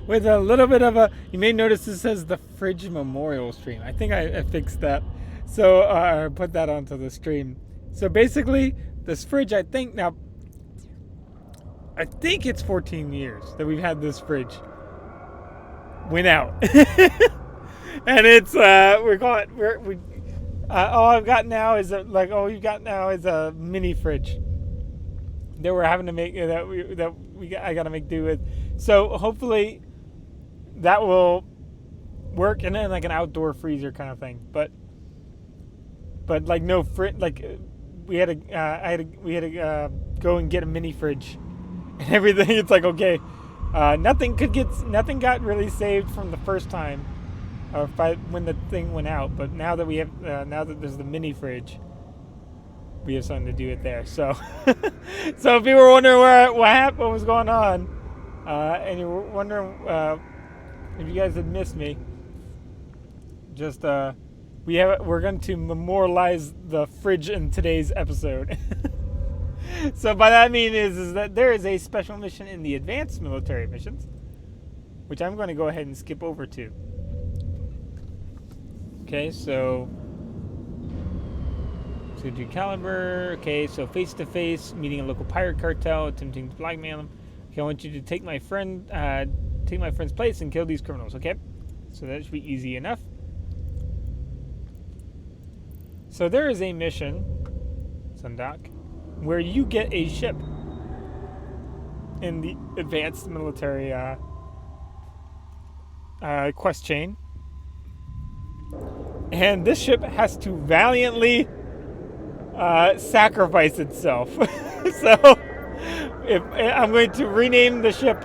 with a little bit of a. You may notice this says the fridge memorial stream. I think I fixed that, so I put that onto the stream. So basically, this fridge, I think it's 14 years that we've had this fridge. Went out, and it's all I've got now is a mini fridge that we're having to make I got to make do with. So hopefully that will work, and then like an outdoor freezer kind of thing. But like no we had to go and get a mini fridge and everything. It's like, okay, nothing got really saved from the first time, when the thing went out. But now that there's the mini fridge, we have something to do it there. So, so if you were wondering what was going on, and you were wondering if you guys had missed me, just we're going to memorialize the fridge in today's episode. So by that I mean is that there is a special mission in the advanced military missions, which I'm going to go ahead and skip over to. Okay, so do caliber. Okay, so face to face, meeting a local pirate cartel, attempting to blackmail them. Okay, I want you to take my friend's place and kill these criminals. Okay, so that should be easy enough. So there is a mission, Sundock, where you get a ship in the advanced military quest chain, and this ship has to valiantly sacrifice itself. So if I'm going to rename the ship,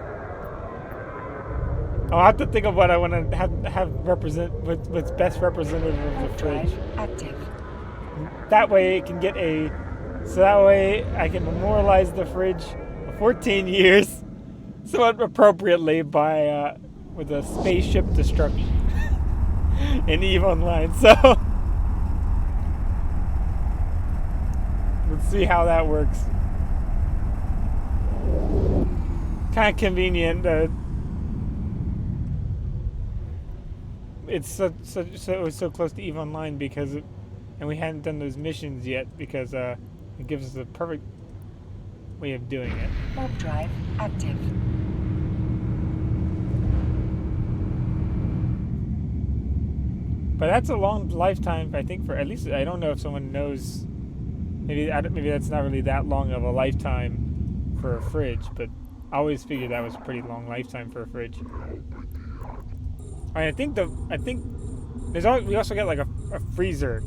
I'll have to think of what I want to have represent what's best representative of the fridge. Active. That way it can get that way I can memorialize the fridge for 14 years somewhat appropriately with a spaceship destruction in EVE Online. So let's see how that works. Kind of convenient. It's so close to EVE Online and we hadn't done those missions yet because it gives us a perfect way of doing it. Warp drive active. But that's a long lifetime, I think, for at least. I don't know if someone knows. Maybe that's not really that long of a lifetime for a fridge, but I always figured that was a pretty long lifetime for a fridge. We also get like a freezer.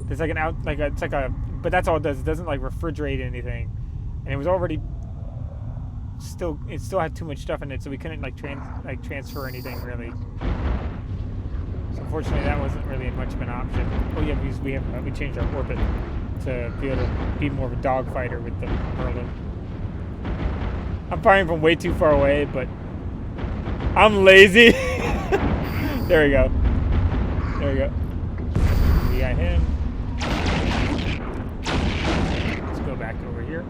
There's like but that's all it does. It doesn't like refrigerate anything, and it was already it still had too much stuff in it, so we couldn't transfer anything really. So unfortunately, that wasn't really much of an option. Oh yeah, we changed our orbit to be able to be more of a dogfighter with the Merlin. I'm firing from way too far away, but I'm lazy. There we go. We got him. Let's go back over here.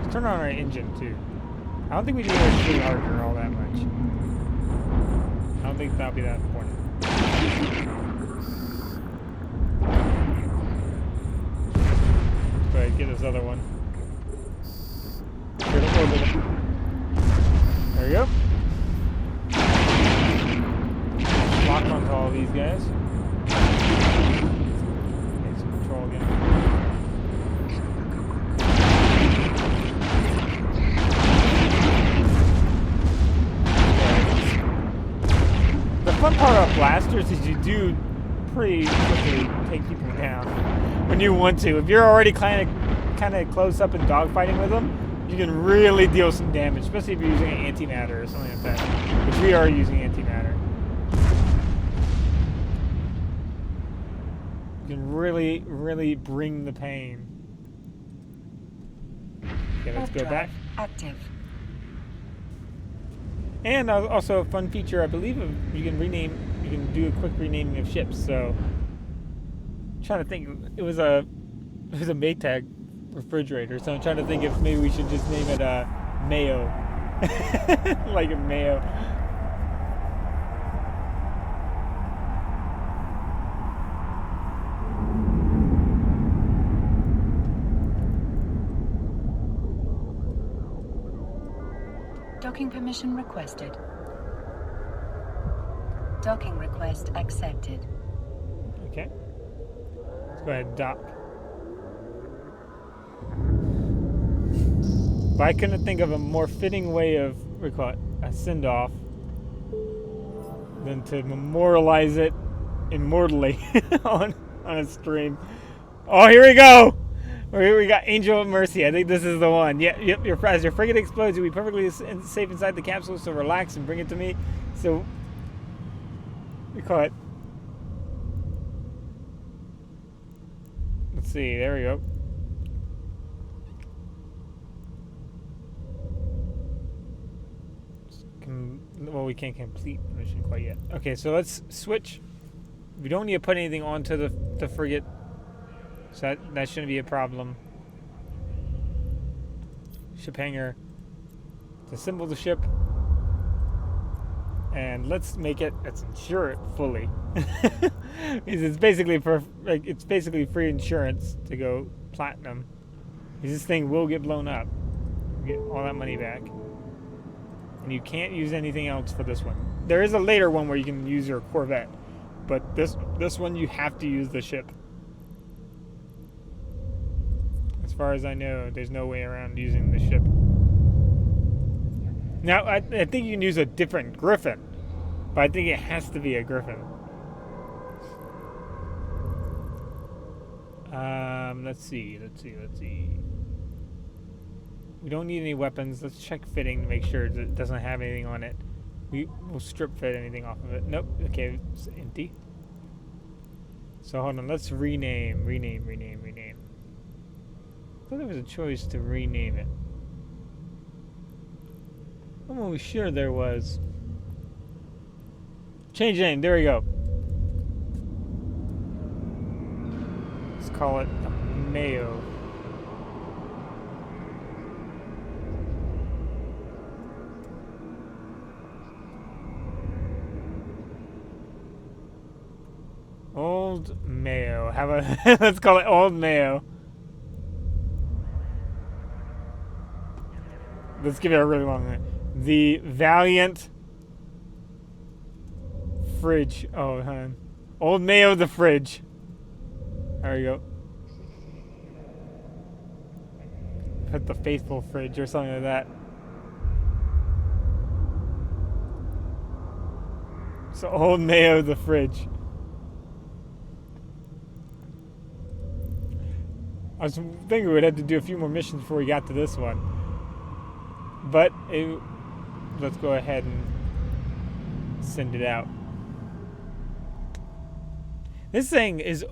Let's turn on our engine too. I don't think we need to shoot harder all that much. I don't think that'll be that important. Go ahead, get this other one. Get it orbital. There we go. Lock onto all these guys. Get some control again. The fun part about blasters is you do pretty quickly take people down when you want to. If you're already kind of close up and dogfighting with them, you can really deal some damage, especially if you're using an antimatter or something like that, which we are using antimatter. You can really, really bring the pain. Okay, let's go back. Active. And also a fun feature, I believe, you can do a quick renaming of ships. So, I'm trying to think, it was a Maytag refrigerator. So I'm trying to think if maybe we should just name it Mayo, like a Mayo. Docking permission requested. Docking request accepted. Okay. Let's go ahead and dock. But I couldn't think of a more fitting way of, what do you call it, a send-off than to memorialize it immortally on a stream. Oh, here we go! We got Angel of Mercy. I think this is the one. Yep. As your frigate explodes, you'll be perfectly safe inside the capsule, so relax and bring it to me. So, we call it. Let's see. There we go. Well, we can't complete the mission quite yet. Okay, so let's switch. We don't need to put anything onto the frigate, so that shouldn't be a problem. Ship hangar. Let's assemble the ship, and let's insure it fully. Because it's basically free insurance to go platinum. Because this thing will get blown up. Get all that money back. And you can't use anything else for this one. There is a later one where you can use your Corvette, but this one you have to use the ship. As far as I know, there's no way around using the ship. Now, I think you can use a different Griffin, but I think it has to be a Griffin. Let's see. We don't need any weapons. Let's check fitting to make sure that it doesn't have anything on it. We'll strip fit anything off of it. Nope. Okay, it's empty. So hold on. Let's rename. I thought there was a choice to rename it. I'm almost sure there was. Change name. There we go. Let's call it the Mayo. Old Mayo. Let's call it Old Mayo. Let's give it a really long name. The Valiant Fridge. Oh, hon. Old Mayo the Fridge. There we go. Put the Faithful Fridge or something like that. So Old Mayo the Fridge. I was thinking we would have to do a few more missions before we got to this one. But let's go ahead and send it out. This thing is,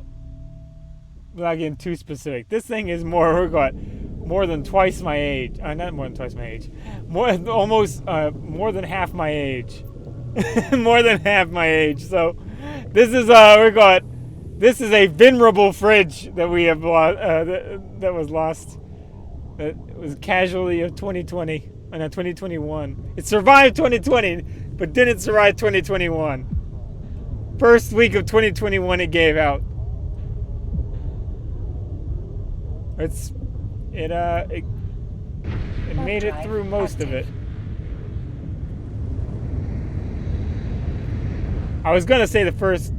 without getting too specific, this thing is more than twice my age. Not more than twice my age. More than half my age. More than half my age. So this is this is a venerable fridge that we have lost. That was lost. That was casualty of 2020. And 2021. It survived 2020, but didn't survive 2021. First week of 2021, it gave out. It made it through most of it. I was gonna say the first,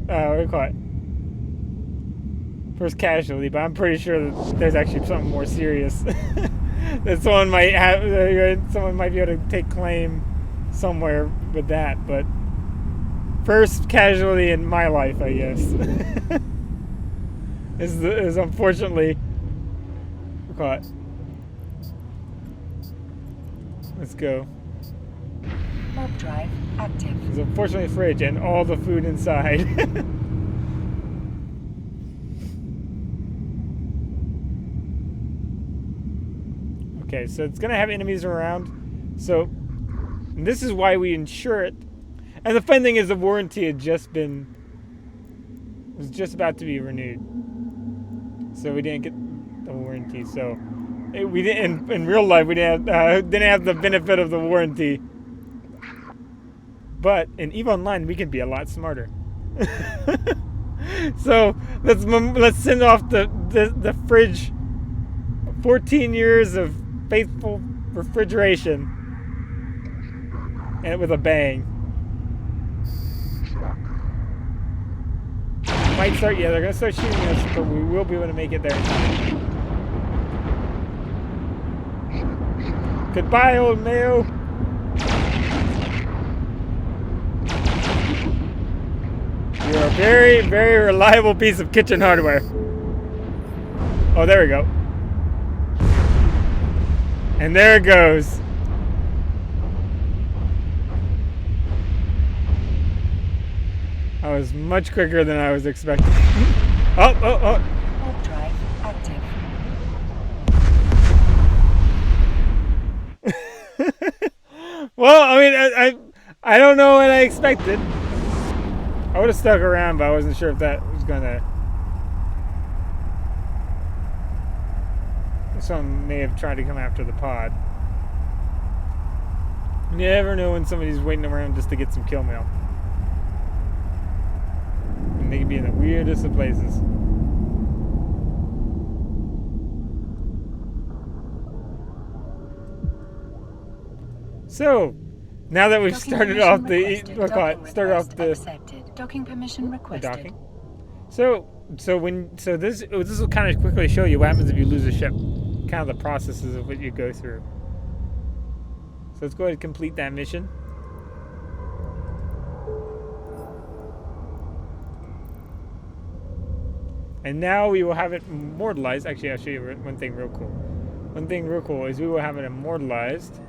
first casualty, but I'm pretty sure that there's actually something more serious. That someone might be able to take claim somewhere with that, but first casualty in my life, I guess, is unfortunately caught. Let's go. Warp drive active. It's unfortunately a fridge and all the food inside. Okay, so it's gonna have enemies around. So this is why we insure it. And the fun thing is the warranty was just about to be renewed. So we didn't get the warranty. So we didn't in real life we didn't have the benefit of the warranty. But in EVE Online we can be a lot smarter. So let's send off the fridge. 14 years of faithful refrigeration. and with a bang. Might start, yeah, they're gonna start shooting us, but we will be able to make it there. Goodbye, old Mayo. You're a very, very reliable piece of kitchen hardware. Oh, there we go. And there it goes. I was much quicker than I was expecting. Oh. Warp drive active. Well, I mean, I don't know what I expected. I would have stuck around, but I wasn't sure if that was gonna. Someone may have tried to come after the pod. You never know when somebody's waiting around just to get some kill mail. And they can be in the weirdest of places. So, now that we've started off the docking permission requested. docking. So this will kind of quickly show you what happens if you lose a ship. Kind of the processes of what you go through. So let's go ahead and complete that mission. And now we will have it immortalized. Actually, I'll show you one thing real cool. One thing real cool is we will have it immortalized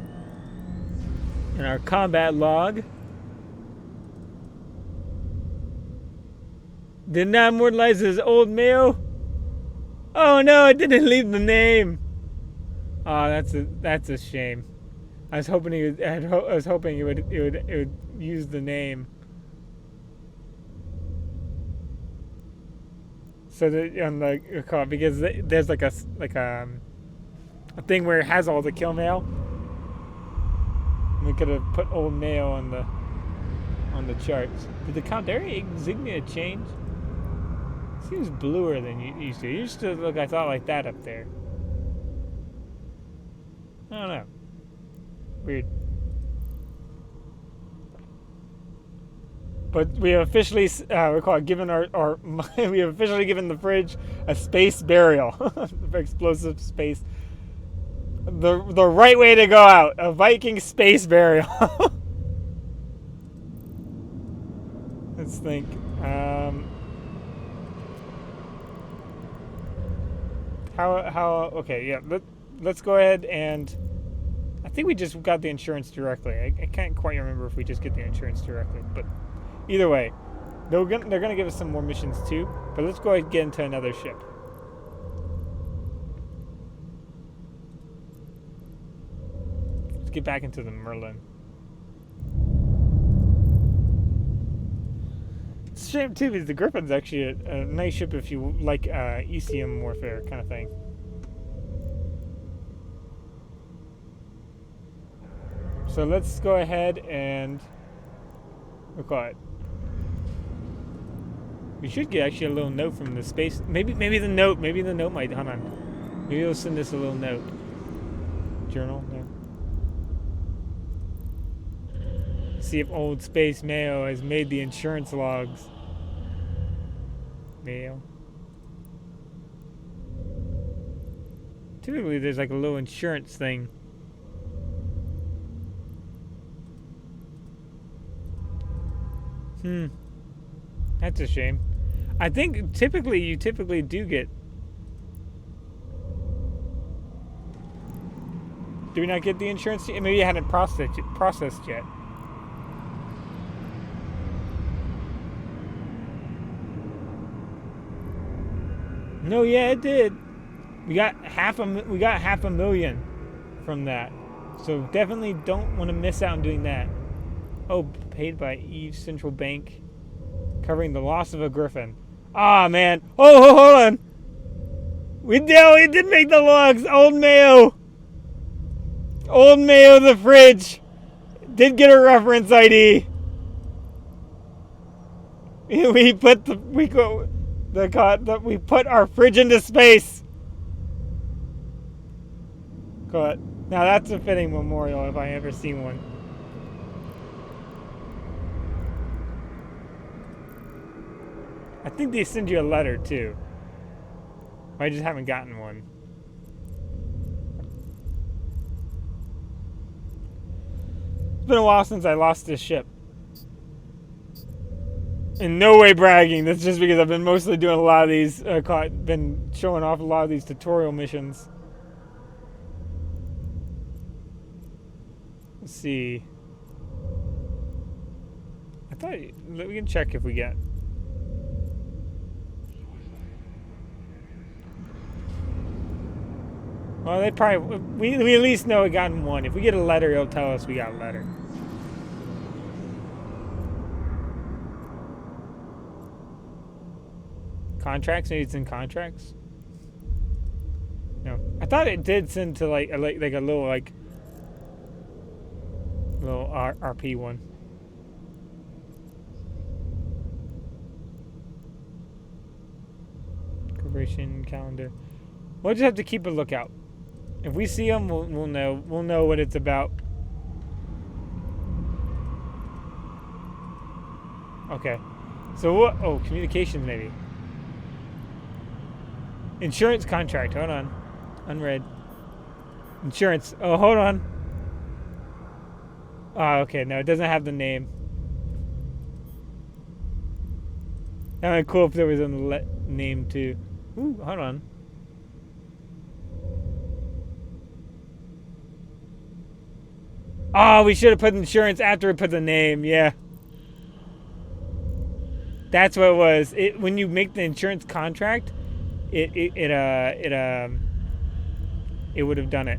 in our combat log. Did not immortalize his old Mayo. Oh no, it didn't leave the name. Oh, that's a shame. I was hoping it would use the name. So that on the call, because there's like a thing where it has all the kill mail. We could have put old Mayo on the charts. Did the Caldera insignia change? Seems bluer than you used to. It used to look, I thought, like that up there. I don't know. Weird. But we have officially, given we have officially given the fridge a space burial, explosive space. The right way to go out, a Viking space burial. Let's think. Okay, yeah. Let's go ahead and. I think we just got the insurance directly. I can't quite remember if we just get the insurance directly, but either way, they're gonna give us some more missions too. But let's go ahead and get into another ship. Let's get back into the Merlin. It's a shame too because the Griffin's actually a nice ship if you like ECM warfare kind of thing. So let's go ahead and record. We should get actually a little note from the space. Maybe the note might. Hold on. Maybe it'll send us a little note. Journal. No. See if old Space Mayo has made the insurance logs. Mayo. Typically, there's like a little insurance thing. That's a shame. I think you typically do get. Do we not get the insurance? Maybe it hadn't processed yet. No, yeah, it did. We got half a million from that. So definitely don't want to miss out on doing that. Oh, paid by Eve Central Bank, covering the loss of a Griffin. Ah, man. Oh, hold on. We did make the logs. Old Mayo the fridge did get a reference ID. We put our fridge into space. God. Now that's a fitting memorial if I ever seen one. I think they send you a letter too. I just haven't gotten one. It's been a while since I lost this ship. In no way bragging. That's just because I've been mostly doing a lot of these, been showing off a lot of these tutorial missions. Let's see. I thought we can check if we get. Well, they probably we at least know we gotten one. If we get a letter, it'll tell us we got a letter. Contracts? Maybe it's in contracts. No, I thought it did send to like a little RP one. Corporation calendar. We'll just have to keep a lookout. If we see them, we'll know. We'll know what it's about. Okay. So what? Oh, communications maybe. Insurance contract. Hold on. Unread. Insurance. Oh, hold on. Oh, okay. No, it doesn't have the name. That would be cool if there was a name too. Ooh, hold on. Oh, we should have put insurance after we put the name. Yeah. That's what it was. When you make the insurance contract, it would have done it.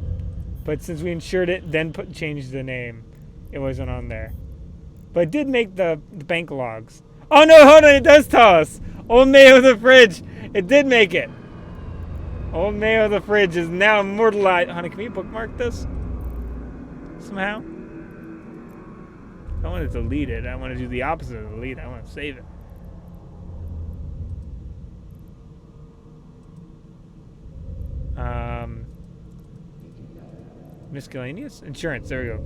But since we insured it, then changed the name, it wasn't on there. But it did make the bank logs. Oh no, hold on, it does tell us. Old Mayo of the Fridge. It did make it. Old Mayo of the Fridge is now immortalized. Honey, can we bookmark this? Somehow? I don't want to delete it. I want to do the opposite of delete. I want to save it. Miscellaneous? Insurance. There we go.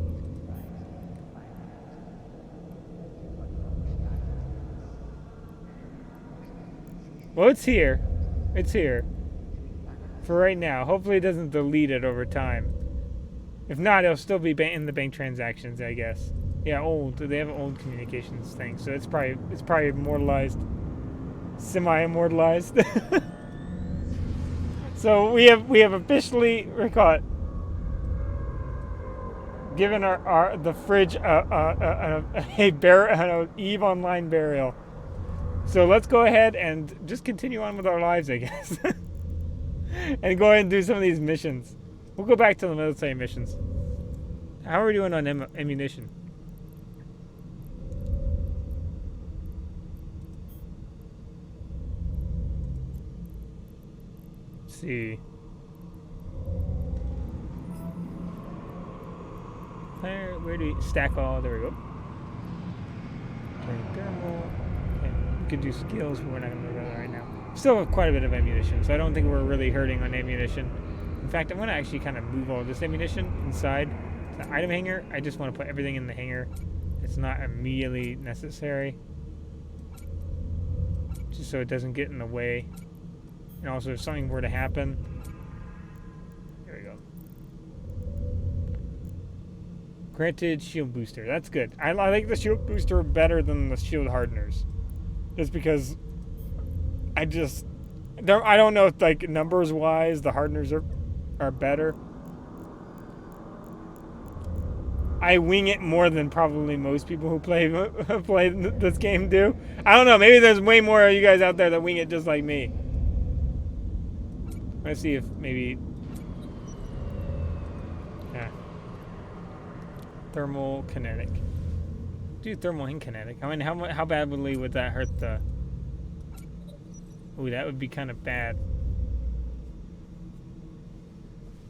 Well, it's here. It's here. For right now. Hopefully it doesn't delete it over time. If not, it'll still be in the bank transactions, I guess. Yeah, old. They have an old communications thing, so it's probably immortalized, semi-immortalized. So we have officially given the fridge a EVE Online burial. So let's go ahead and just continue on with our lives, I guess, and go ahead and do some of these missions. We'll go back to the military missions. How are we doing on ammunition? Let's see. Where do we stack all? There we go. Okay, thermal. Okay, we could do skills, but we're not going to do that right now. Still have quite a bit of ammunition, so I don't think we're really hurting on ammunition. In fact, I'm going to actually kind of move all this ammunition inside the item hanger. I just want to put everything in the hanger. It's not immediately necessary. Just so it doesn't get in the way. And also, if something were to happen... There we go. Granted shield booster. That's good. I like the shield booster better than the shield hardeners. Just because... I don't know if, like, numbers-wise, the hardeners are better. I wing it more than probably most people who play this game do. I don't know. Maybe there's way more of you guys out there that wing it just like me. Let's see if maybe... Yeah. Thermal kinetic. Do thermal and kinetic. I mean, how badly would that hurt the... Ooh, that would be kind of bad.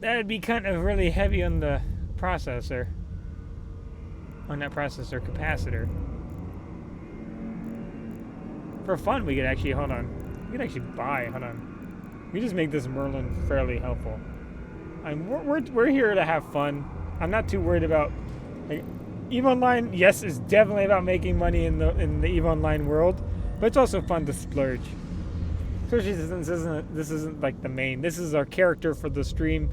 That would be kind of really heavy on the processor. On that processor capacitor. For fun, we could actually, hold on. We could actually buy, hold on. We just make this Merlin fairly helpful. We're here to have fun. I'm not too worried about, like, EVE Online, yes, is definitely about making money in the EVE Online world. But it's also fun to splurge. Especially since this isn't like the main. This is our character for the stream.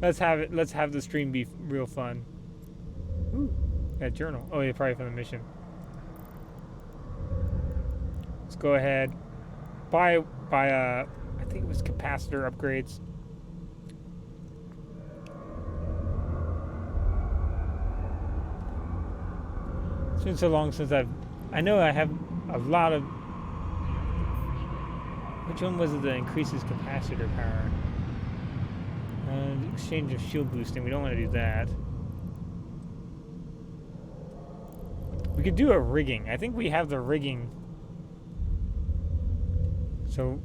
Let's have the stream be real fun. Ooh, that journal. Oh yeah, probably from the mission. Let's go ahead. Buy I think it was capacitor upgrades. It's been so long since I know I have a lot of. Which one was it that increases capacitor power? Exchange of shield boosting. We don't want to do that. We could do a rigging. I think we have the rigging. So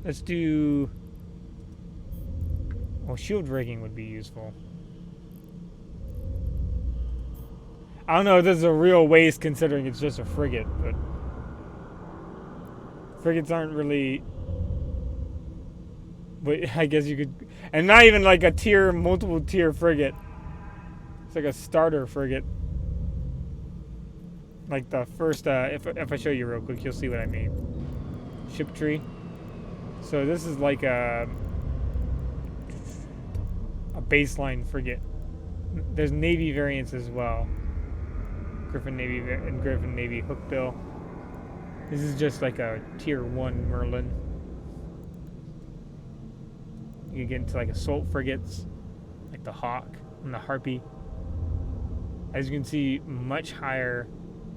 let's do. Well, shield rigging would be useful. I don't know if this is a real waste considering it's just a frigate, but frigates aren't really. But I guess you could, and not even like a multiple tier frigate. It's like a starter frigate. Like the first, if I show you real quick, you'll see what I mean. Ship tree. So this is like a baseline frigate. There's Navy variants as well. Griffin Navy and Griffin Navy hookbill. This is just like a tier 1 Merlin. You can get into like assault frigates, like the Hawk and the Harpy. As you can see, much higher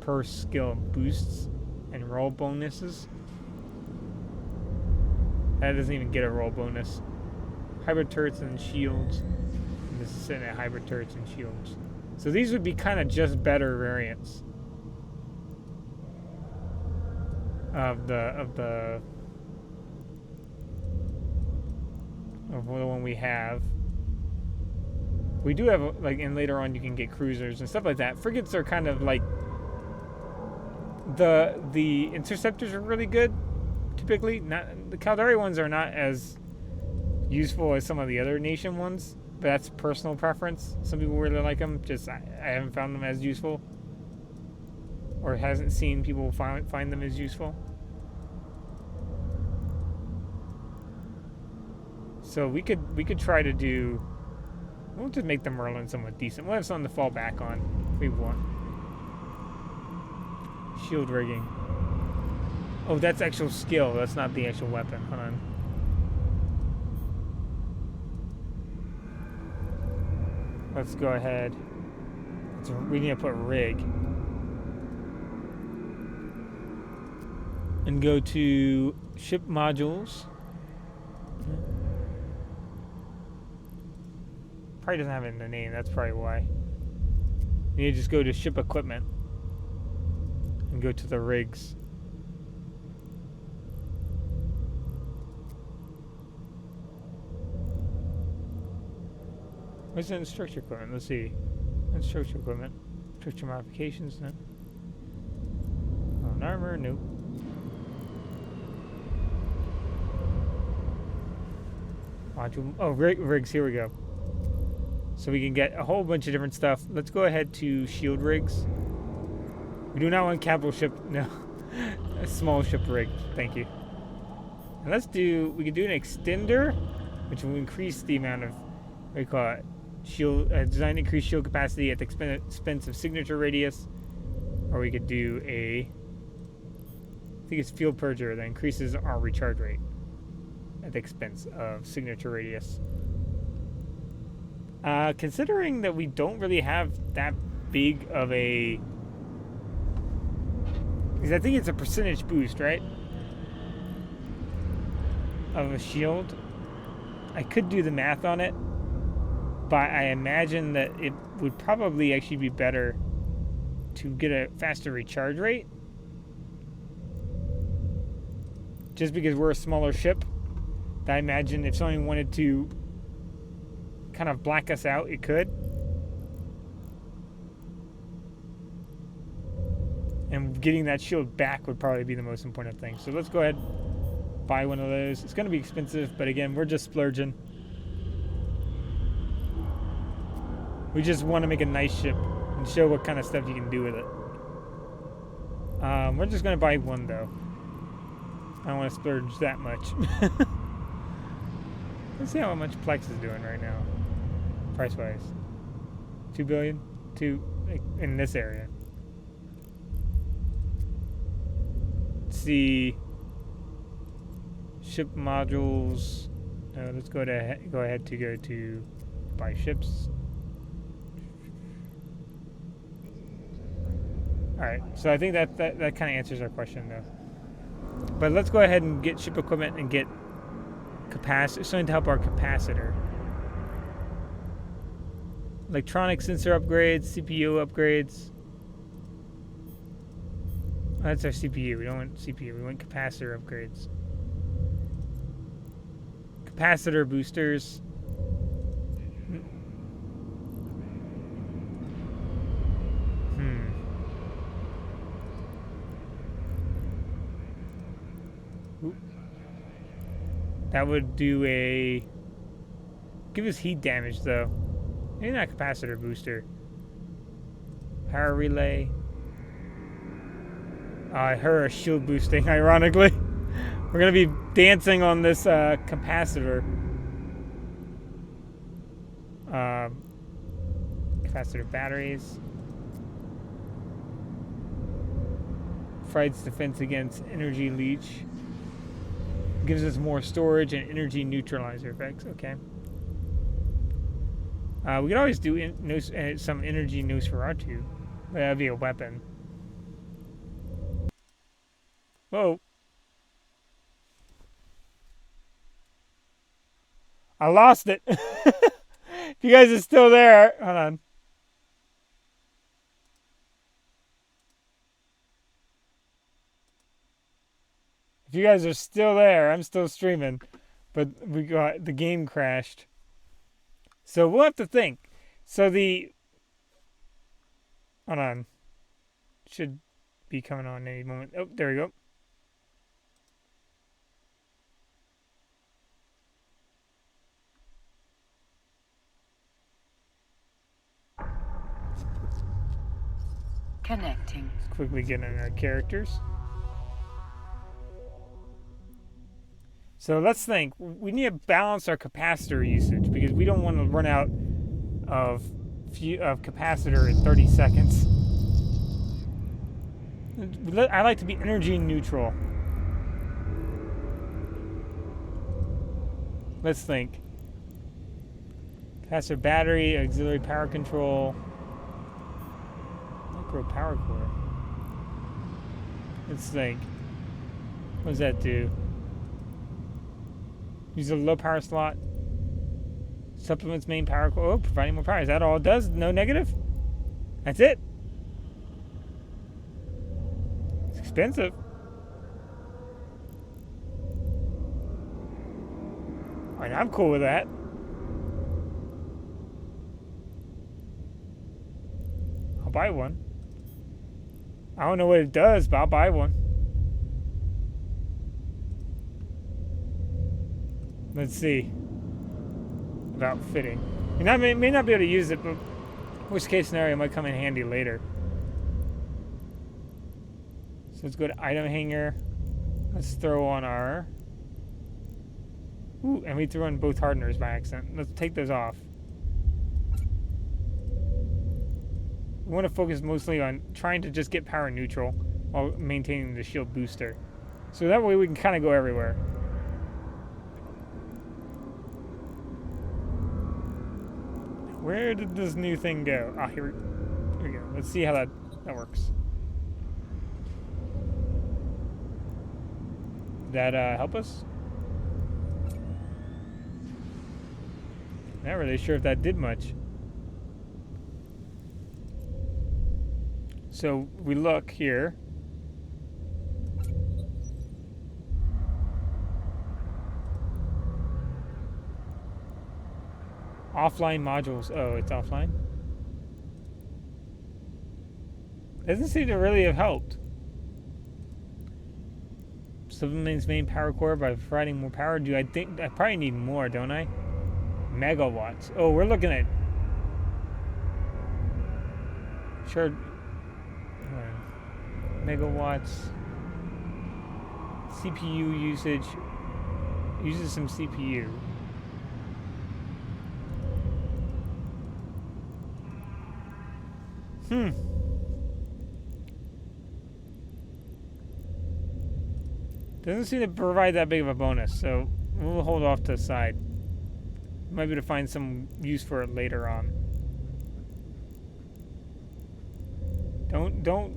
per skill boosts and roll bonuses. That doesn't even get a roll bonus. Hybrid turrets and shields. And this is sitting at hybrid turrets and shields. So these would be kind of just better variants of the one we have. We do have like, and later on you can get cruisers and stuff like that. Frigates are kind of like the interceptors are really good. Typically, not the Caldari ones are not as useful as some of the other nation ones, but that's personal preference. Some people really like them. Just I haven't found them as useful, or hasn't seen people find them as useful. So we could try to do. We'll just make the Merlin somewhat decent. We'll have something to fall back on if we want. Shield rigging. Oh, that's actual skill. That's not the actual weapon. Hold on. Let's go ahead. We need to put rig. And go to ship modules. Probably doesn't have it in the name. That's probably why. You need to just go to ship equipment. And go to the rigs. What's in structure equipment? Let's see. Structure equipment. Structure modifications, no. Oh, armor, nope. Module. Oh, rigs, here we go. So we can get a whole bunch of different stuff. Let's go ahead to shield rigs. We do not want capital ship, no. A small ship rig, thank you. And we can do an extender, which will increase the amount of, what do you call it? Shield, design to increase shield capacity at the expense of signature radius. Or we could do I think it's field purger that increases our recharge rate at the expense of signature radius. Considering that we don't really have that big of a, because I think it's a percentage boost, right? Of a shield. I could do the math on it, but I imagine that it would probably actually be better to get a faster recharge rate. Just because we're a smaller ship, I imagine if somebody wanted to kind of black us out, it could. And getting that shield back would probably be the most important thing. So let's go ahead and buy one of those. It's going to be expensive, but again, we're just splurging. We just want to make a nice ship and show what kind of stuff you can do with it. We're just going to buy one, though. I don't want to splurge that much. Let's see how much Plex is doing right now, price-wise. 2 billion, like, in this area. Let's see. Ship modules. Let's go ahead to buy ships. All right, so I think that kind of answers our question though. But let's go ahead and get ship equipment and get something to help our capacitor. Electronic sensor upgrades, CPU upgrades. Oh, that's our CPU. We don't want CPU. We want capacitor upgrades. Capacitor boosters. Oop. That would do give us heat damage though. Maybe not capacitor booster. Power relay. I heard a shield boosting, ironically. We're gonna be dancing on this capacitor. Capacitor batteries. Fights defense against energy leech. Gives us more storage and energy neutralizer effects. Okay. We could always do some energy Nosferatu. That'd be a weapon. Whoa. I lost it. If you guys are still there, hold on. If you guys are still there, I'm still streaming, but the game crashed. So we'll have to think. So hold on, should be coming on any moment. Oh, there we go. Connecting. Let's quickly get in our characters. So let's think. We need to balance our capacitor usage because we don't want to run out of capacitor in 30 seconds. I like to be energy neutral. Let's think. Capacitor battery, auxiliary power control, micro power core. Let's think. What does that do? Use a low power slot. Supplements main power core. Oh, providing more power. Is that all it does? No negative? That's it. It's expensive. Alright, I'm cool with that. I'll buy one. I don't know what it does, but I'll buy one. Let's see. About fitting. I may not be able to use it, but worst case scenario, it might come in handy later. So let's go to item hanger. Let's throw on our... Ooh, and we threw on both hardeners by accident. Let's take those off. We want to focus mostly on trying to just get power neutral while maintaining the shield booster. So that way we can kind of go everywhere. Where did this new thing go? Ah, here we go. Let's see how that works. Did that help us? Not really sure if that did much. So we look here. Offline modules. Oh, it's offline? Doesn't seem to really have helped. Supplements main power core by providing more power. I think I probably need more, don't I? Megawatts. Oh, we're looking at... Sure. Megawatts. CPU usage. Uses some CPU. Doesn't seem to provide that big of a bonus, so we'll hold off to the side. Might be able to find some use for it later on. Don't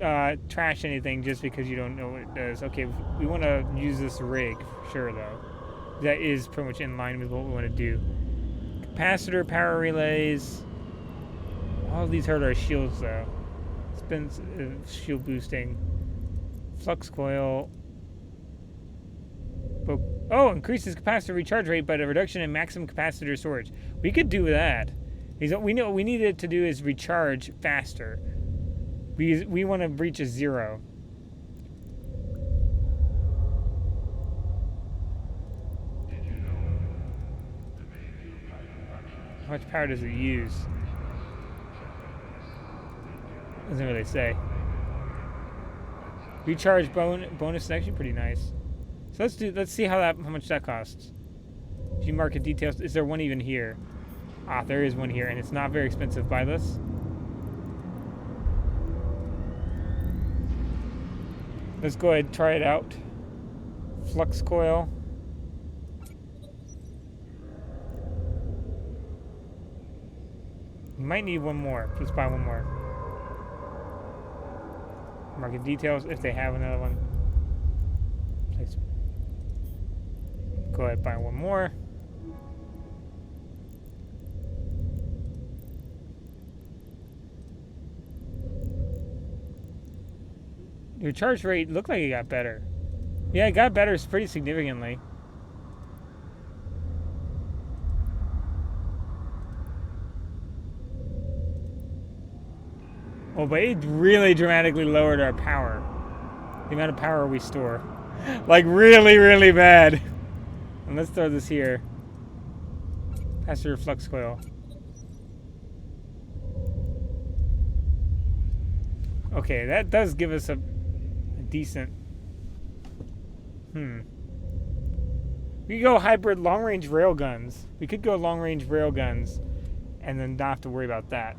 trash anything just because you don't know what it does. Okay, we want to use this rig for sure though. That is pretty much in line with what we want to do. Capacitor, power relays. All of these hurt our shields though. Spin shield boosting. Flux coil. Oh, increases capacitor recharge rate by a reduction in maximum capacitor storage. We could do that. We know what we need it to do is recharge faster. We want to reach a 0. How much power does it use? Doesn't really say. Recharge bonus is actually pretty nice. So let's see how much that costs. View market details. Is there one even here? Ah, there is one here, and it's not very expensive. Buy this. Let's go ahead and try it out. Flux coil. Might need one more. Let's buy one more. Market details if they have another one. Place. Go ahead and buy one more. Your charge rate looked like it got better. Yeah, it got better pretty significantly. Oh, but it really dramatically lowered our power. The amount of power we store. Like, really, really bad. And let's throw this here. Capacitor flux coil. Okay, that does give us a decent... We could go hybrid long-range railguns. We could go long-range railguns and then not have to worry about that,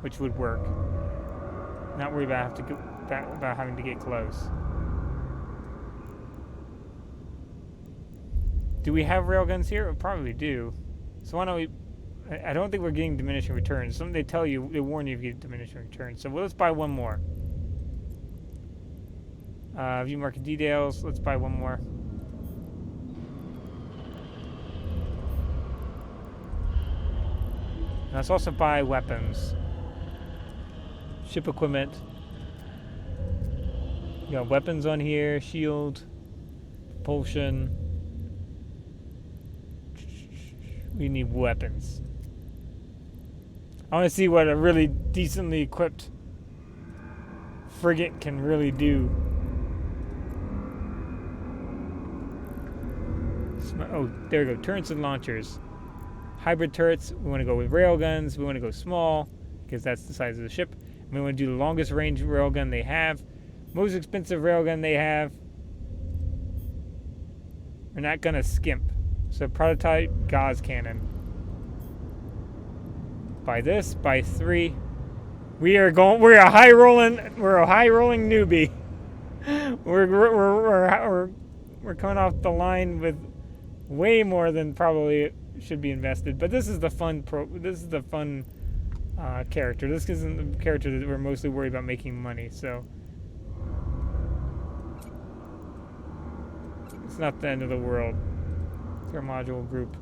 which would work. Not worry about having to get close. Do we have railguns here? We probably do. So why don't we... I don't think we're getting diminishing returns. Something they tell you, they warn you if you get diminishing returns. So let's buy one more. View market details. Let's buy one more. And let's also buy weapons. Ship equipment. You got weapons on here. Shield. Propulsion. We need weapons. I want to see what a really decently equipped frigate can really do. Oh, there we go. Turrets and launchers. Hybrid turrets. We want to go with railguns. We want to go small because that's the size of the ship. And we want to do the longest range railgun they have. Most expensive railgun they have. We're not going to skimp. So prototype gauze cannon. Buy this. Buy 3. We're a high rolling newbie. We're coming off the line with way more than probably should be invested. But this is the fun character. This isn't the character that we're mostly worried about making money. So it's not the end of the world. It's our module group.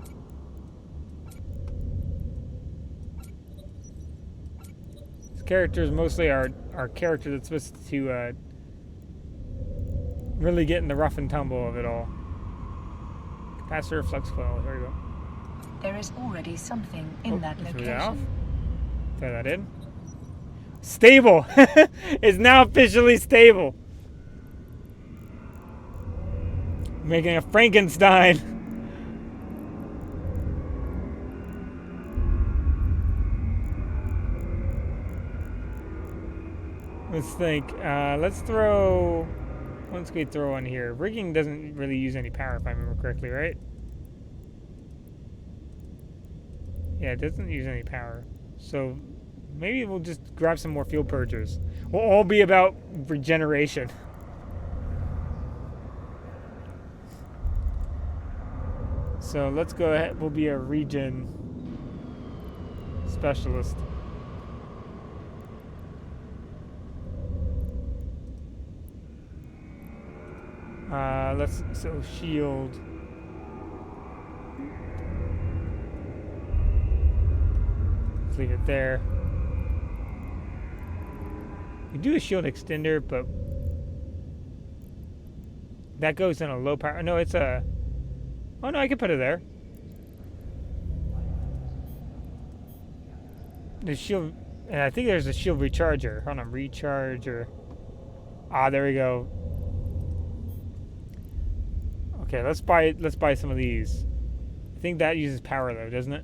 This character is mostly our character that's supposed to really get in the rough and tumble of it all. Capacitor flux coil. There we go. There is already something in that location. Throw that in. Stable! It's now officially stable. Making a Frankenstein. Let's think. Let's throw Once we throw on here, rigging doesn't really use any power if I remember correctly, right? Yeah, it doesn't use any power. So maybe we'll just grab some more fuel purgers. We'll all be about regeneration. So let's go ahead. We'll be a regen specialist. So shield. Let's leave it there. We do a shield extender, but that goes in a low power. No, it's a. Oh no, I can put it there. The shield, and I think there's a shield recharger. Hold on, recharger. Ah, there we go. Okay, let's buy some of these. I think that uses power though, doesn't it?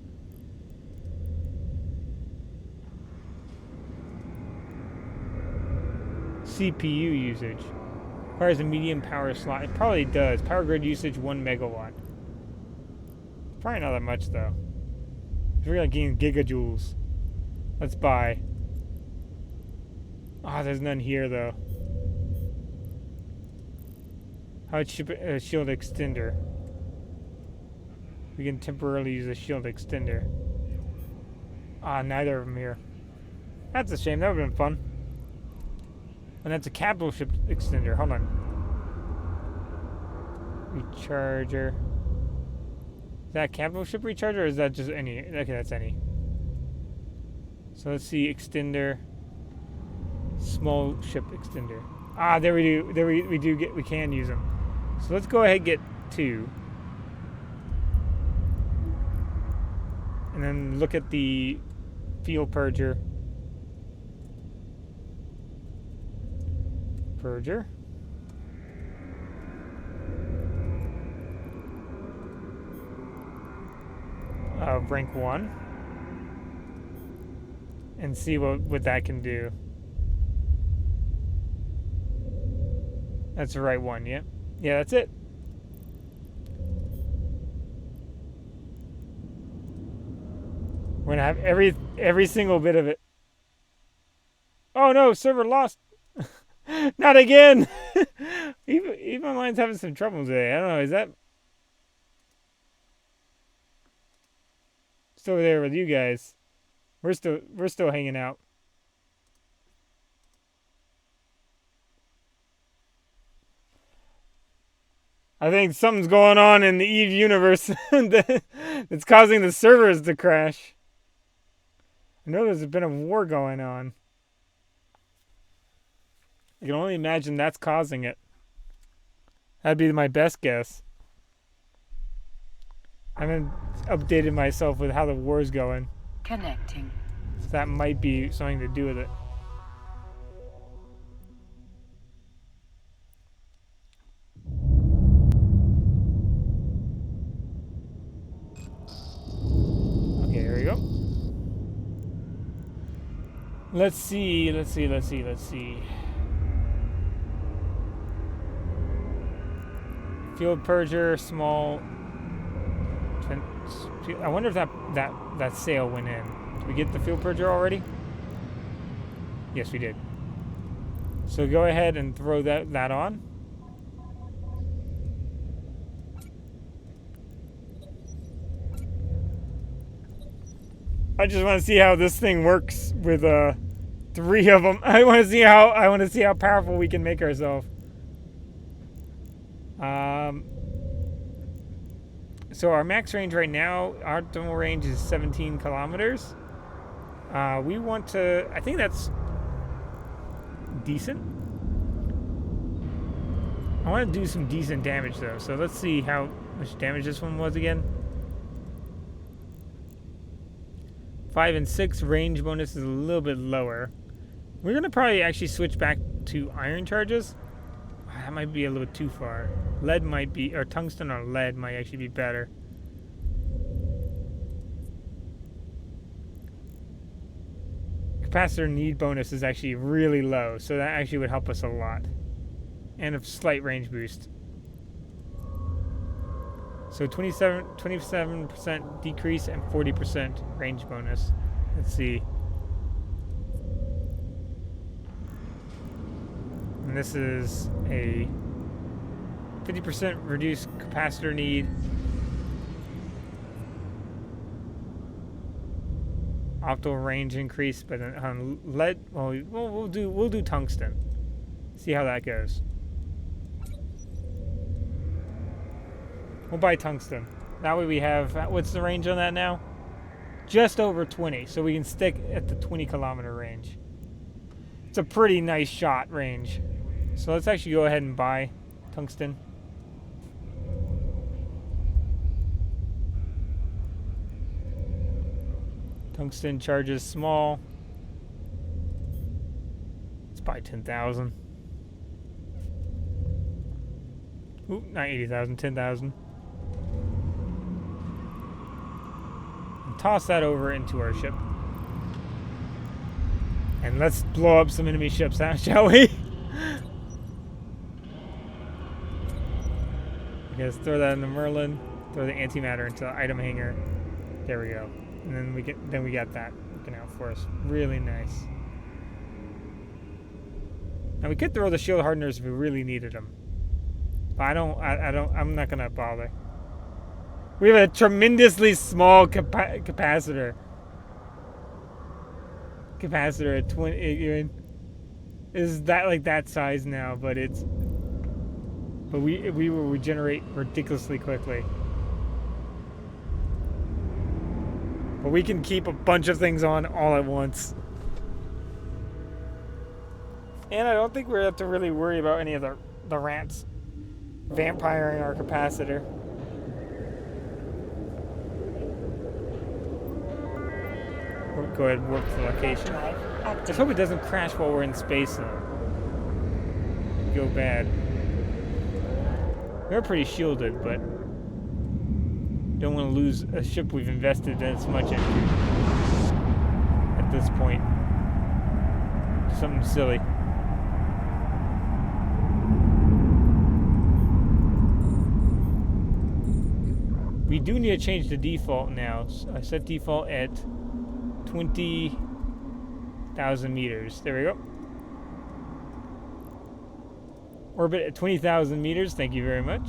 CPU usage. Requires a medium power slot. It probably does. Power grid usage 1 megawatt. Probably not that much though. We're gonna gain gigajoules. Let's buy. Ah, there's none here though. How would ship a shield extender? We can temporarily use a shield extender. Ah, neither of them here. That's a shame. That would have been fun. And that's a capital ship extender. Hold on. Recharger. Is that a capital ship recharger or is that just any? Okay, that's any. So let's see. Extender. Small ship extender. Ah, there we do. There we do get. We can use them. So let's go ahead and get 2. And then look at the fuel purger. Purger. Rank 1. And see what that can do. That's the right one, yeah. Yeah, that's it. We're gonna have every single bit of it. Oh no, server lost. Not again. Even Online's having some trouble today. I don't know, is that still there with you guys? We're still hanging out. I think something's going on in the Eve universe that's causing the servers to crash. I know there's been a war going on. I can only imagine that's causing it. That'd be my best guess. I haven't updated myself with how the war's going. Connecting. So that might be something to do with it. Okay, here we go. Let's see. Field purger, small. I wonder if that sail went in. Did we get the field purger already? Yes, we did. So go ahead and throw that on. I just want to see how this thing works with 3 of them. I want to see how powerful we can make ourselves. So our max range right now, our optimal range is 17 kilometers. We want to, I think that's decent. I want to do some decent damage though. So let's see how much damage this one was again. 5 and 6 range bonus is a little bit lower. We're going to probably actually switch back to iron charges. That might be a little too far. Lead might be, or tungsten or lead might actually be better. Capacitor need bonus is actually really low, so that actually would help us a lot. and a slight range boost. So 27% decrease and 40% range bonus. Let's see. And this is a 50% reduced capacitor need. Optimal range increase, but on lead, well, we'll do tungsten. See how that goes. We'll buy tungsten. That way we have, what's the range on that now? Just over 20, so we can stick at the 20-kilometer range. It's a pretty nice shot range. So let's actually go ahead and buy tungsten. Tungsten charges small. Let's buy 10,000. Ooh, not 80,000, 10,000. And toss that over into our ship. And let's blow up some enemy ships, shall we? Okay, let's throw that in the Merlin. Throw the antimatter into the item hanger. There we go. And then we got that working out for us. Really nice. Now we could throw the shield hardeners if we really needed them. But I'm not gonna bother. We have a tremendously small capacitor. Capacitor at 20. Is that like that size now? But we will regenerate ridiculously quickly. But we can keep a bunch of things on all at once. And I don't think we have to really worry about any of the rats vampiring our capacitor. We'll go ahead and work the location. Let's hope it doesn't crash while we're in space though. Go bad. We're pretty shielded, but don't want to lose a ship we've invested as much into at this point. Something silly. We do need to change the default now. So I set default at 20,000 meters. There we go. Orbit at 20,000 meters. Thank you very much.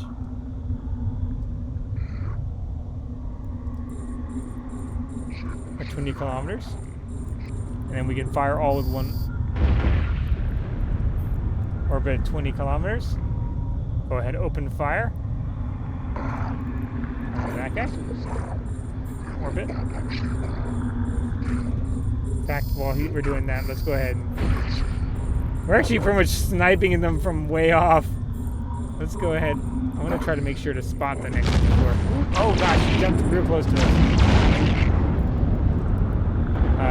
At 20 kilometers. And then we can fire all with one. Orbit at 20 kilometers. Go ahead, open fire. That guy. Orbit. In fact, while we're doing that, let's go ahead and... We're actually pretty much sniping them from way off. Let's go ahead. I want to try to make sure to spot the next one. Oh gosh, he jumped real close to us.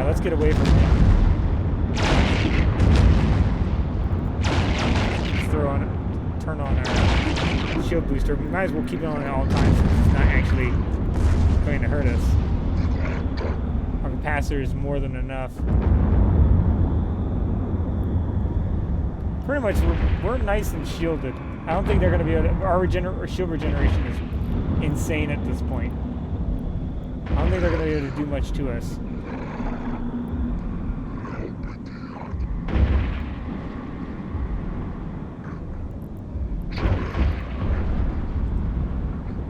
Let's get away from him. Let's turn on our shield booster. We might as well keep it on at all times since it's not actually going to hurt us. Our capacitor is more than enough. Pretty much, we're nice and shielded. I don't think they're going to be able to... Our shield regeneration is insane at this point. I don't think they're going to be able to do much to us.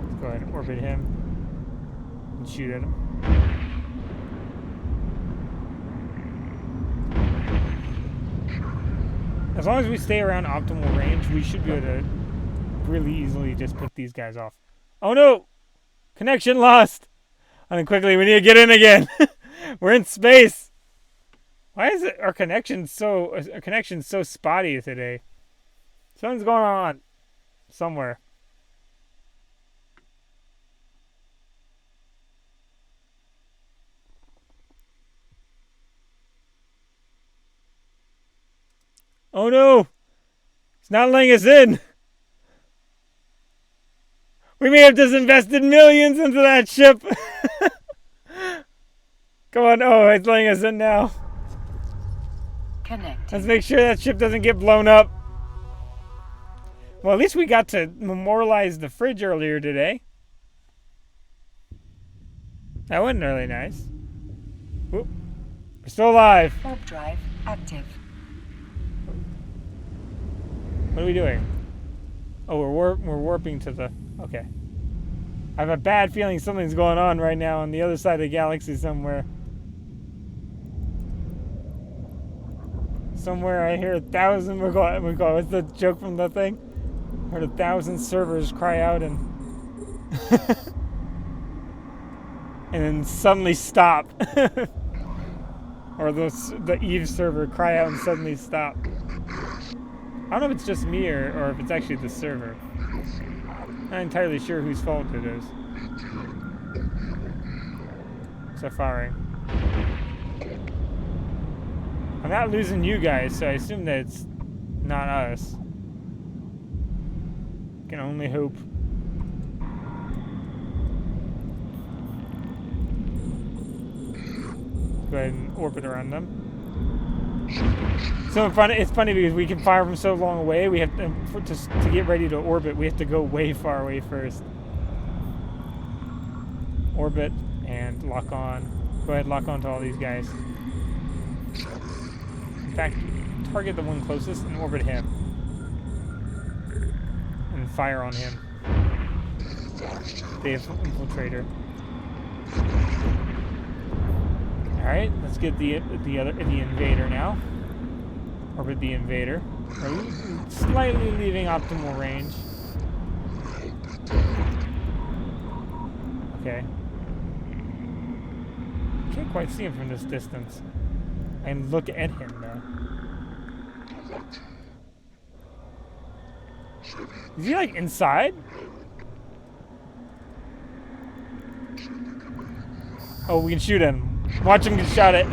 Let's go ahead and orbit him and shoot at him. As long as we stay around optimal range, we should be able to really easily just pick these guys off. Oh no! Connection lost! And then quickly, we need to get in again. We're in space. Why is it our connection's so spotty today? Something's going on somewhere. Oh no! It's not letting us in! We may have just invested millions into that ship! Come on, oh, it's letting us in now. Connecting. Let's make sure that ship doesn't get blown up. Well, at least we got to memorialize the fridge earlier today. That wasn't really nice. Whoop. We're still alive. Warp drive active. What are we doing? Oh, we're warping to the... Okay. I have a bad feeling something's going on right now on the other side of the galaxy somewhere. Somewhere I hear 1,000... What's the joke from the thing? I heard 1,000 servers cry out and... and then suddenly stop. Or the Eve server cry out and suddenly stop. I don't know if it's just me or if it's actually the server. I'm not entirely sure whose fault it is. So firing. I'm not losing you guys, so I assume that it's not us. Can only hope. Go ahead and orbit around them. So it's funny because we can fire from so long away. We have to get ready to orbit. We have to go way far away first. Orbit and lock on. Go ahead, lock on to all these guys. In fact, target the one closest and orbit him, and fire on him. The infiltrator. All right, let's get the invader now. Orbit the invader. Slightly leaving optimal range. Okay. Can't quite see him from this distance. I can look at him though. Is he like inside? Oh, we can shoot him. Watch him get shot at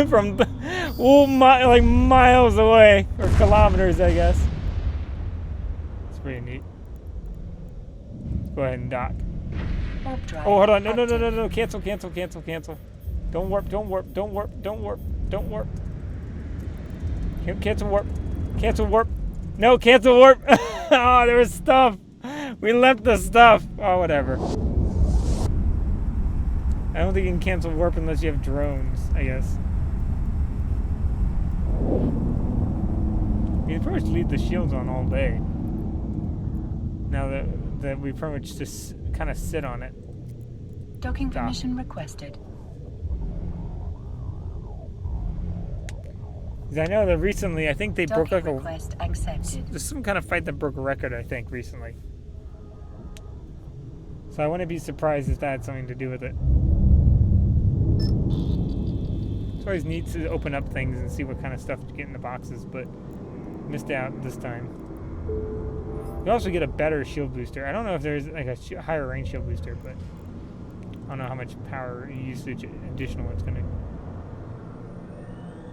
from like miles away, or kilometers, I guess. It's pretty neat. Go ahead and dock. Oh, hold on! No! Cancel! Don't warp! Don't warp! Cancel warp! Cancel warp! No, cancel warp! Oh, there was stuff. We left the stuff. Oh, whatever. I don't think you can cancel warp unless you have drones, I guess. You can pretty much leave the shields on all day. Now that we pretty much just kind of sit on it. Docking permission requested. I know that recently, I think they broke like request accepted. There's some kind of fight that broke a record, I think, recently. So I wouldn't be surprised if that had something to do with it. It's always neat to open up things and see what kind of stuff you get in the boxes, but missed out this time. You also get a better shield booster. I don't know if there's like a higher range shield booster, but I don't know how much power usage additional it's going to.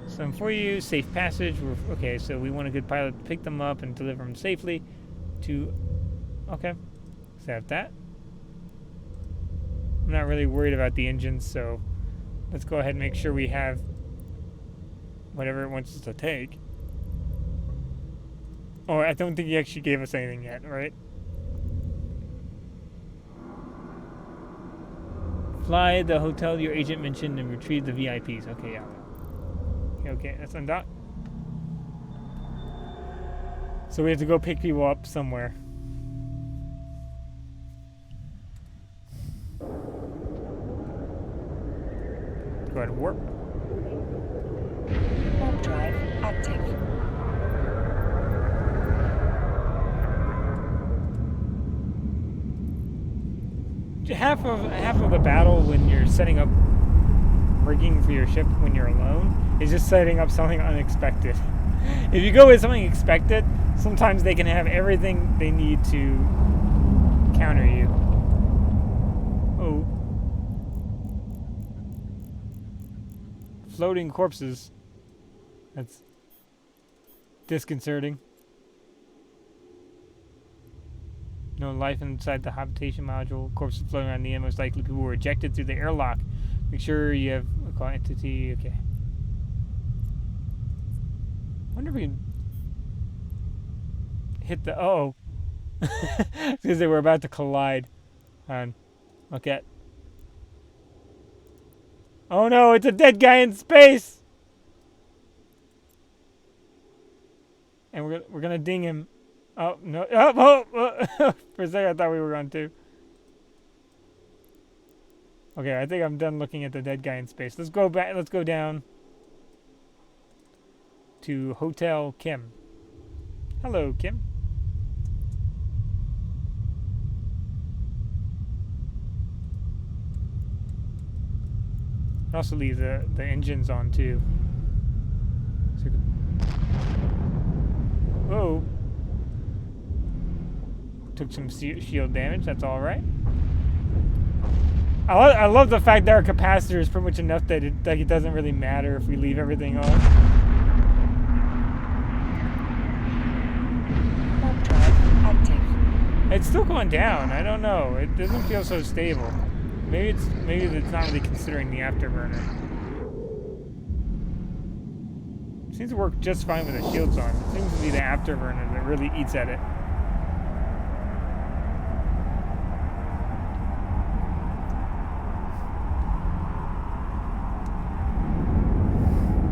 So for you, safe passage. Okay, so we want a good pilot to pick them up and deliver them safely to... Okay, so have that. I'm not really worried about the engines, so let's go ahead and make sure we have whatever it wants us to take. Oh, I don't think he actually gave us anything yet, right? Fly the hotel your agent mentioned and retrieve the VIPs. Okay, yeah. Okay, that's undocked. So we have to go pick people up somewhere. Go ahead and warp. Warp drive active. Half of the battle when you're setting up rigging for your ship when you're alone is just setting up something unexpected. If you go with something expected, sometimes they can have everything they need to counter you. Oh. Floating corpses. That's disconcerting. No life inside the habitation module. Corpses floating around the end. Most likely people were ejected through the airlock. Make sure you have a call entity. Okay. Wonder if we can hit the... Oh. Because they were about to collide. Look at. Oh no, it's a dead guy in space! And we're gonna ding him. Oh no! Oh. For a second, I thought we were going to. Okay, I think I'm done looking at the dead guy in space. Let's go back. Let's go down to Hotel Kim. Hello, Kim. I'll also leave the engines on too. So whoa! Took some shield damage. That's all right. I love the fact that our capacitor is pretty much enough that it doesn't really matter if we leave everything on. Warp drive active. It's still going down. I don't know. It doesn't feel so stable. Maybe it's not really considering the afterburner. It seems to work just fine with the shields on. It seems to be the afterburner that really eats at it.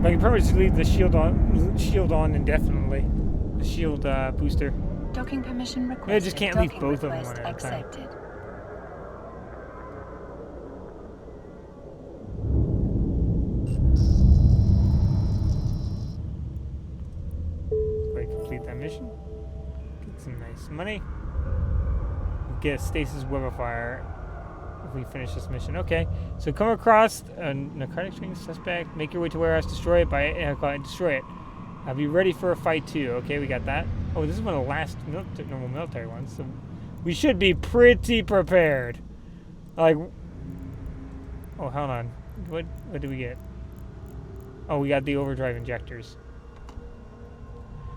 But I can pretty much leave the shield on indefinitely. The shield booster. Docking permission requested. I just can't leave Docking both of them request on at a time. accepted. Go ahead and complete that mission. Get some nice money. Get a stasis web of fire if we finish this mission. Okay, so come across a narcotic string suspect, make your way to warehouse, destroy it destroy it. I'll be ready for a fight too. Okay, we got that. Oh, this is one of the last normal military ones, so we should be pretty prepared. Like, oh, hold on. What did we get? Oh, we got the overdrive injectors.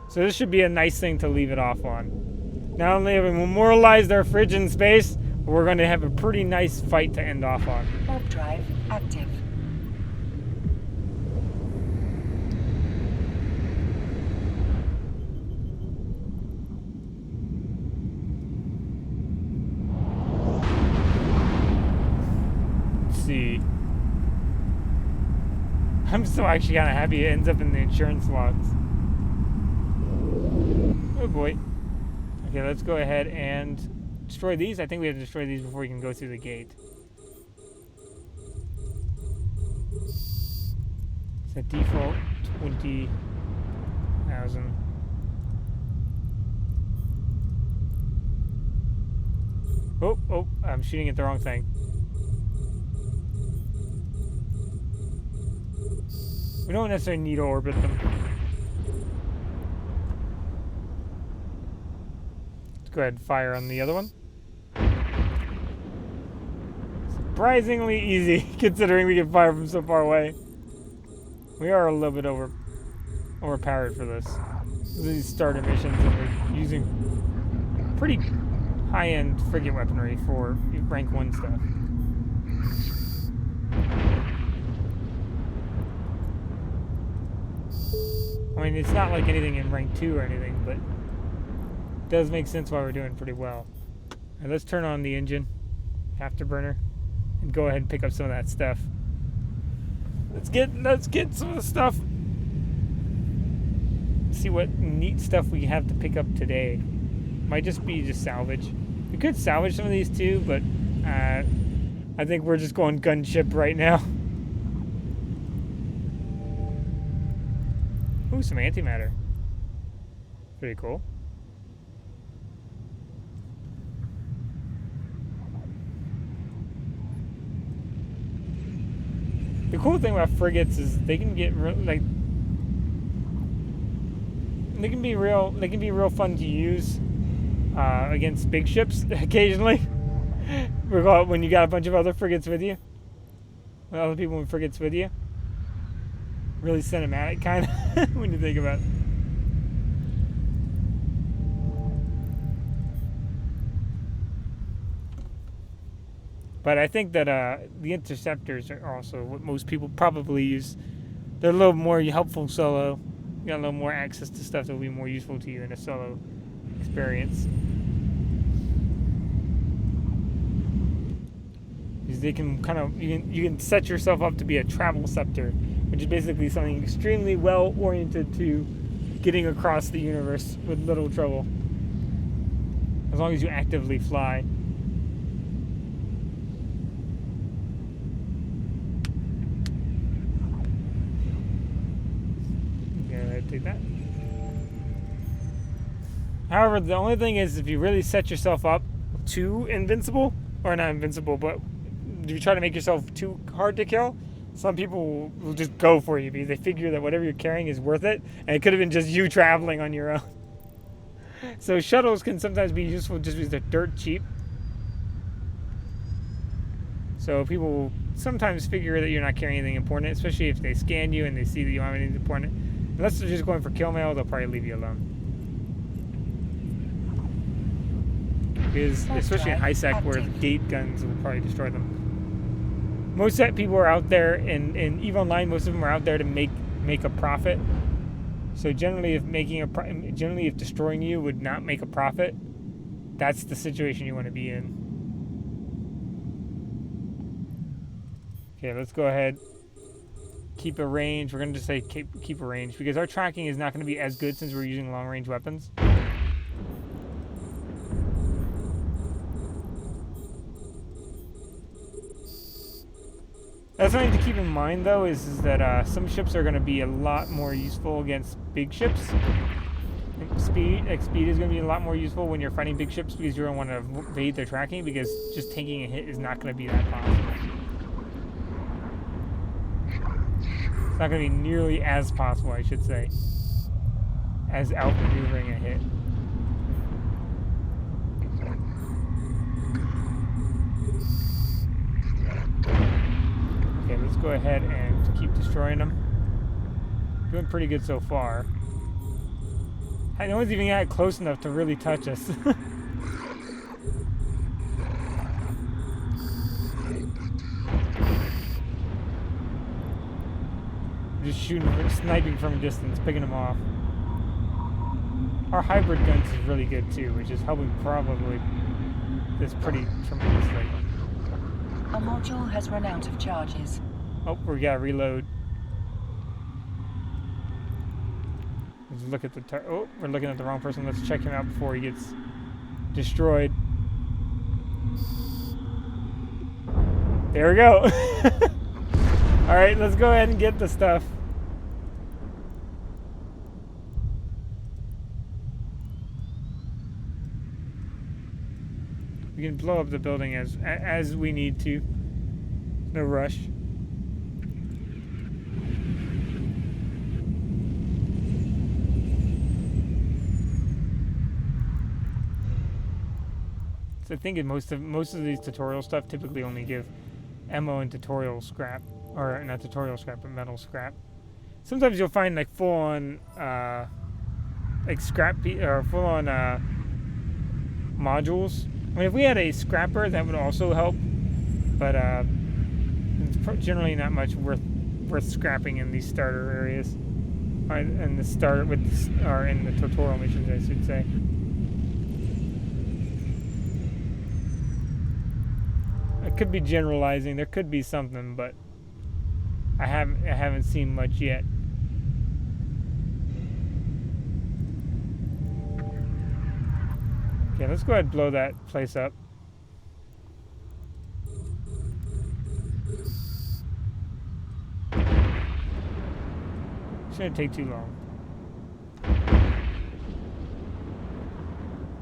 So this should be a nice thing to leave it off on. Not only have we memorialized our fridge in space, but we're going to have a pretty nice fight to end off on. Warp drive active. Let's see. I'm still actually kind of happy it ends up in the insurance logs. Oh boy. Okay, let's go ahead and destroy these. I think we have to destroy these before we can go through the gate. Set default 20,000. Oh, I'm shooting at the wrong thing. We don't necessarily need to orbit them. Let's go ahead and fire on the other one. Surprisingly easy, considering we can fire from so far away. We are a little bit overpowered for this. These starter missions, and we're using pretty high-end frigate weaponry for rank 1 stuff. I mean, it's not like anything in rank 2 or anything, but it does make sense why we're doing pretty well. Alright, let's turn on the engine, afterburner, and go ahead and pick up some of that stuff. Let's get some of the stuff. See what neat stuff we have to pick up today. Might just be salvage. We could salvage some of these too, but I think we're just going gunship right now. Ooh, some antimatter. Pretty cool. The cool thing about frigates is they can get they can be real fun to use against big ships occasionally. When you got a bunch of other frigates with you, other people in frigates with you. Really cinematic, kind of, when you think about it. But I think that the interceptors are also what most people probably use. They're a little more helpful solo. You got a little more access to stuff that will be more useful to you in a solo experience. because they can kind of you can set yourself up to be a travel scepter, which is basically something extremely well oriented to getting across the universe with little trouble, as long as you actively fly. Yeah, take that. However, the only thing is, if you really set yourself up too invincible, or not invincible, but if you try to make yourself too hard to kill, some people will just go for you because they figure that whatever you're carrying is worth it, and it could have been just you traveling on your own. So shuttles can sometimes be useful just because they're dirt cheap. So people will sometimes figure that you're not carrying anything important, especially if they scan you and they see that you don't have anything important. Unless they're just going for kill mail, they'll probably leave you alone. Because, especially in high sec, where the gate guns will probably destroy them. Most people are out there in EVE Online. Most of them are out there to make a profit. So generally, if destroying you would not make a profit, that's the situation you want to be in. Okay, let's go ahead. Keep a range. We're going to just say keep a range because our tracking is not going to be as good since we're using long range weapons. That's something to keep in mind, though, is that some ships are going to be a lot more useful against big ships. Speed is going to be a lot more useful when you're fighting big ships because you don't want to evade their tracking, because just taking a hit is not going to be that possible. It's not going to be nearly as possible, I should say, as outmaneuvering a hit. Okay, let's go ahead and keep destroying them. Doing pretty good so far. No one's even got close enough to really touch us. Just shooting, sniping from a distance, picking them off. Our hybrid guns is really good too, which is helping probably this pretty tremendously. A module has run out of charges. Oh, we gotta reload. Let's look at the oh, we're looking at the wrong person. Let's check him out before he gets destroyed. There we go. Alright, let's go ahead and get the stuff. We can blow up the building as we need to. No rush. So I think in most of these tutorial stuff typically only give ammo and tutorial scrap, or not tutorial scrap, but metal scrap. Sometimes you'll find like full-on like scrap or full-on modules. I mean, if we had a scrapper, that would also help, but it's generally not much worth scrapping in these starter areas, in the starter or in the tutorial missions, I should say. I could be generalizing. There could be something, but I haven't seen much yet. Okay, let's go ahead and blow that place up. Shouldn't take too long.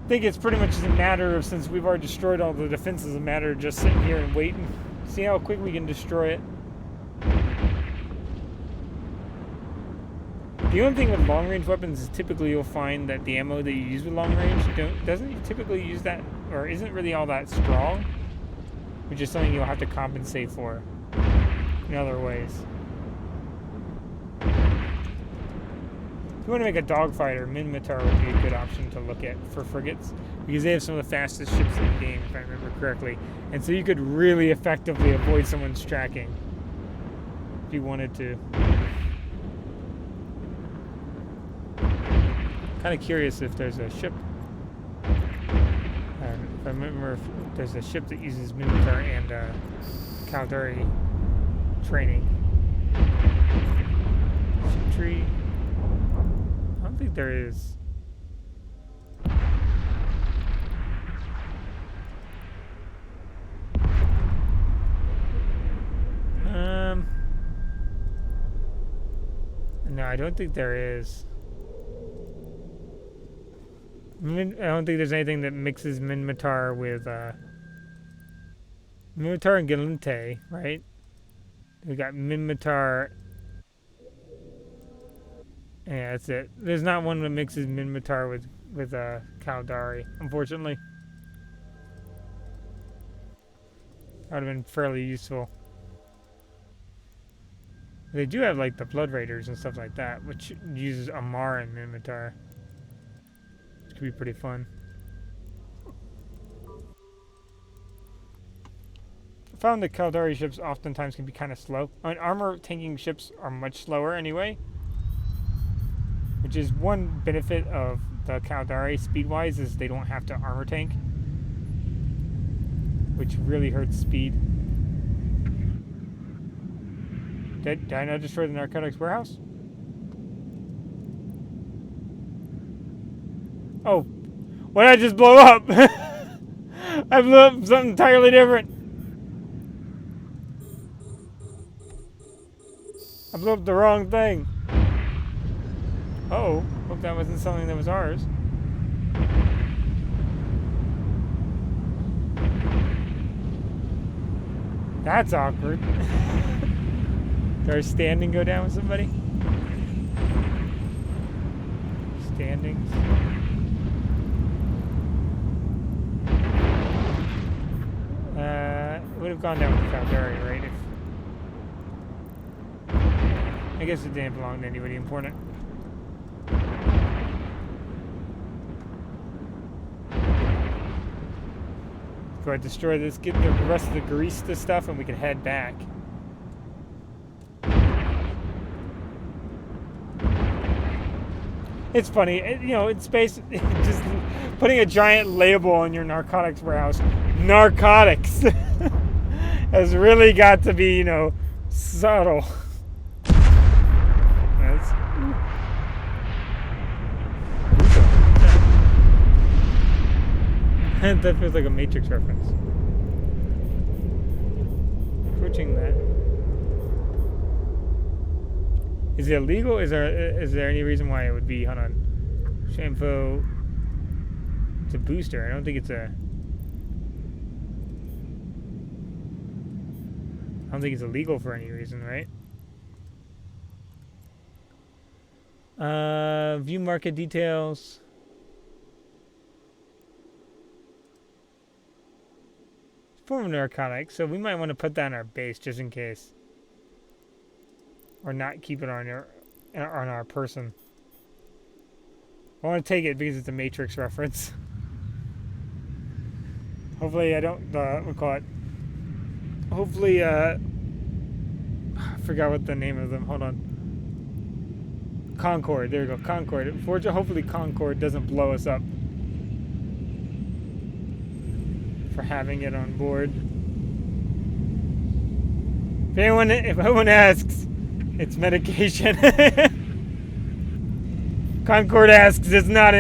I think it's pretty much a matter of, since we've already destroyed all the defenses, a matter of just sitting here and waiting. See how quick we can destroy it. The only thing with long-range weapons is typically you'll find that the ammo that you use with long-range doesn't typically use that, or isn't really all that strong, which is something you'll have to compensate for in other ways. If you want to make a dogfighter, Minmatar would be a good option to look at for frigates, because they have some of the fastest ships in the game, if I remember correctly. And so you could really effectively avoid someone's tracking if you wanted to. Kind of curious if there's a ship if I remember, there's a ship that uses Minotaur and Caldari training. Ship tree. I don't think there is. No, I don't think there is. I don't think there's anything that mixes Minmatar with Minmatar and Galente, right? We got Minmatar. Yeah, that's it. There's not one that mixes Minmatar with Caldari, unfortunately. That would have been fairly useful. They do have like the Blood Raiders and stuff like that, which uses Amar and Minmatar. Which could be pretty fun. I found that Caldari ships oftentimes can be kind of slow. I mean, armor tanking ships are much slower anyway, which is one benefit of the Caldari speed-wise is they don't have to armor tank, which really hurts speed. Did I not destroy the narcotics warehouse? Oh, what did I just blow up? I blew up something entirely different. I blew up the wrong thing. Uh-oh, hope that wasn't something that was ours. That's awkward. Did our standing go down with somebody? Standings. It would have gone down with the Caldari, right? I guess it didn't belong to anybody important. Go ahead, destroy this, get the rest of the grease to stuff, and we can head back. It's funny, you know, in space, just putting a giant label on your narcotics warehouse, narcotics, has really got to be, you know, subtle. That feels like a Matrix reference. Approaching that. Is it illegal? Is there any reason why it would be? Hold on. Shampoo. It's a booster. I don't think it's a. I don't think it's illegal for any reason, right? View market details. Form of narcotics, so we might want to put that on our base just in case, or not keep it on our person. I want to take it because it's a Matrix reference. Hopefully, I don't. We'll call it. Hopefully, I forgot what the name of them. Hold on. Concord. There we go. Concord. Hopefully, Concord doesn't blow us up for having it on board. If anyone asks, it's medication. Concord asks, it's not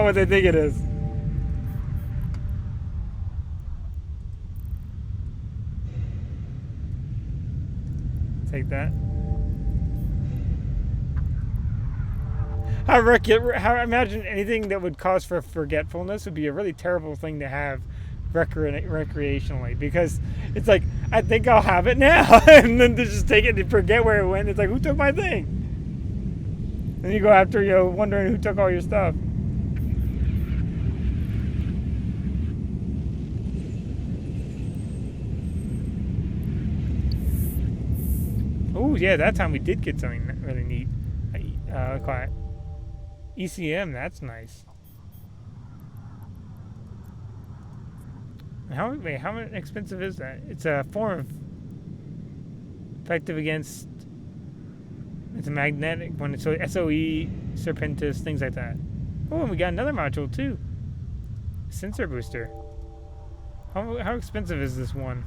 what they think it is. Take that. I imagine anything that would cause for forgetfulness would be a really terrible thing to have recreationally, because it's like, I think I'll have it now, and then to just take it and forget where it went. It's like, who took my thing? And you go after, you know, wondering who took all your stuff. Oh yeah, that time we did get something really neat. Call it ECM. That's nice. How expensive is that? It's a form of effective against. It's a magnetic one. So SOE, Serpentis, things like that. Oh, and we got another module too. Sensor booster. How expensive is this one?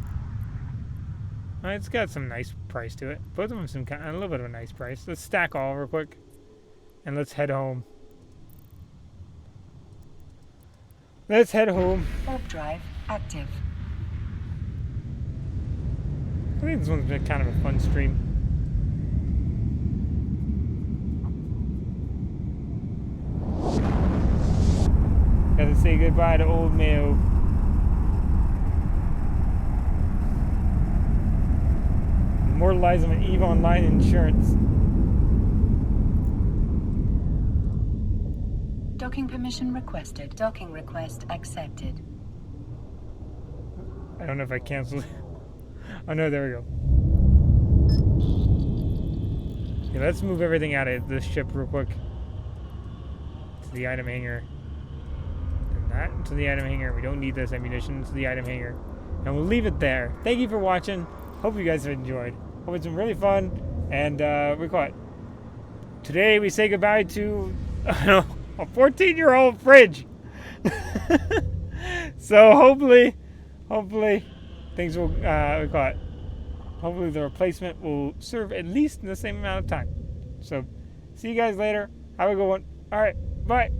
It's got some nice price to it. Both of them some a little bit of a nice price. Let's stack all real quick, and let's head home. Let's head home. Warp drive active. I think this one's been kind of a fun stream. Gotta say goodbye to old Mayo. Immortalize him at EVE Online Insurance. Docking permission requested. Docking request accepted. I don't know if I canceled. Oh no, there we go. Okay, let's move everything out of this ship real quick. To the item hangar. And that into the item hangar. We don't need this ammunition to the item hangar. And we'll leave it there. Thank you for watching. Hope you guys have enjoyed. Hope it's been really fun. And we caught. Today we say goodbye to a 14-year-old fridge. So hopefully things will hopefully the replacement will serve at least in the same amount of time. So see you guys later. Have a good one. All right, bye.